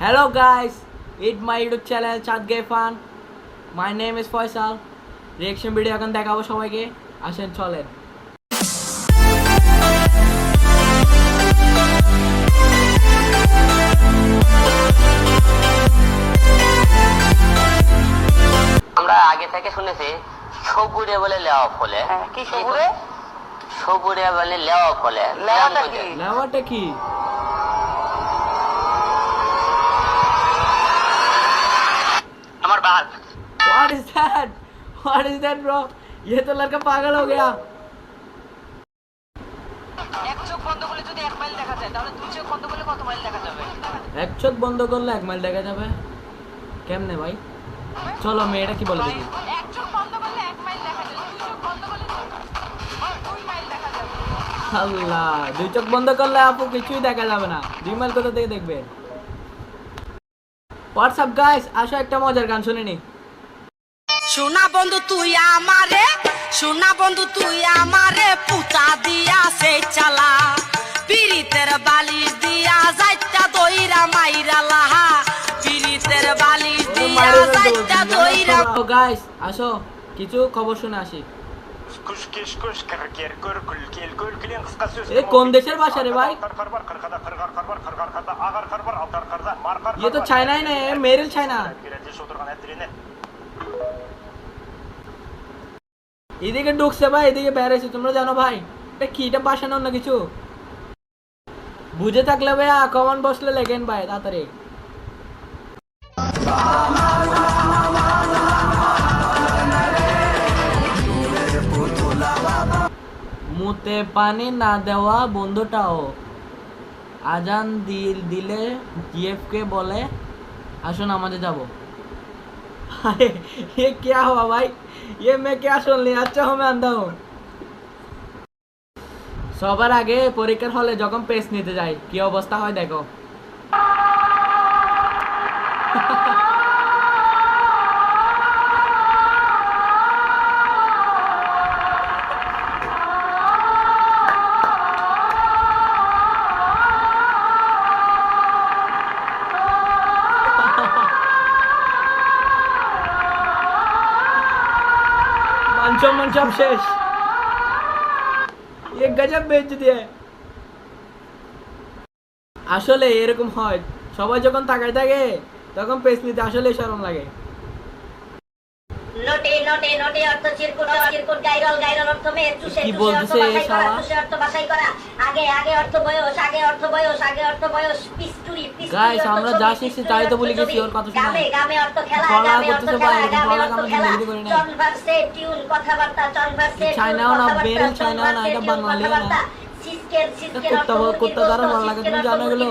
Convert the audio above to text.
Hello guys, it's my YouTube channel Chat Gay Fan. My name is Faisal. Reaction video এখন দেখাবো সবাইকে, আসেন চলেন। আমরা আগে থেকে শুনেছি সবুরে বলে লেওয়া ফলে। কি সবুরে? সবুরে বলে লেওয়া ফলে। লেওয়াটা কি? আমার বাল। What is that? What is that bro? ये तो लड़का पागल हो गया। এক চোখ বন্ধ করলে যদি 1 মাইল দেখা যায় তাহলে দুই চোখ বন্ধ করলে কত মাইল দেখা যাবে? এক চোখ বন্ধ করলে 1 মাইল দেখা যাবে কেমনে ভাই? চলো মেয়েটা কি বলে দেখি। এক চোখ বন্ধ করলে 1 মাইল দেখা যায়, দুই চোখ বন্ধ করলে 2 মাইল দেখা যাবে। আল্লাহ, দুই চোখ বন্ধ করলে আপু কিছুই দেখা যাবে না, 2 মাইল কোথা থেকে দেখবে? হোয়াটসঅ্যাপ গাইস, আসো একটা মজার গান শুনে নি। সোনা বন্ধু তুই আমারে, সোনা বন্ধু তুই আমারে পুতা দিয়া সেই চালা, পিরিতের বালিশ দিয়া যাইতা দইরা মাইরা লাহা, পিরিতের বালিশ দিয়া যাইতা দইরা। গাইস আসো কিছু খবর শুনে আসি। এই কোন দেশের ভাষা রে ভাই? ये तो चाइना ही नहीं है, मेरिल चाइना। এদিকে ঢুকছে ভাই, এদিকে বেরিয়েছে, তোমরা জানো ভাই এটা কি? এটা ভাষা না অন্য কিছু? বুঝে থাকলে ভাইয়া কমেন্ট বসলে লেখেন ভাই তাড়াতাড়ি। মুতে পানি না দেওয়া বন্ধুটাও আজান দিলে জিএফকে বলে আসুন আমাদের যাবো। ये क्या हुआ भाई? ये मैं क्या सुन लिया? अच्छा हूँ मैं अंधा हूँ। সবার আগে পরীক্ষার হলে যখন পেস নিতে যাই কি অবস্থা হয় দেখো। मंचम শেষ, ये गजब बेच दिए। আসলে এরকম হয়, সবাই যখন তাকায় থাকে তখন পেস নিতে আসলে শরম লাগে। নোটে নোটে নোটে অর্থ চিরকুট চিরকুট গাইরল গাইরল অর্থ মেয়ে চুষে কি বলতেছে এই শালা? চুষে অর্থ বাছাই করা, আগে আগে অর্থ বয়স, আগে অর্থ বয়স, আগে অর্থ বয়স, পিস্তুরি পিস্তুরি। গাইস আমরা যা শিখছি তাই তো বলে গেছি, ওর কথা শুনে গামে গামে অর্থ খেলা, পড়া গামে অর্থ করতেছে খেলা, ভাই, এরকম গামে পড়া অর্থ আমরা খেলা, জিন্দগি করি না। চনভার্সে টিউন কথাবার্তা, চনভার্সে চাইনাও না, বেরিল চাইনাও না, এটা বাঙালিও না। সিস্কের সিস্কের কুত্তা দ্বারা ভালো লাগে, তুমি জানো এগুলো?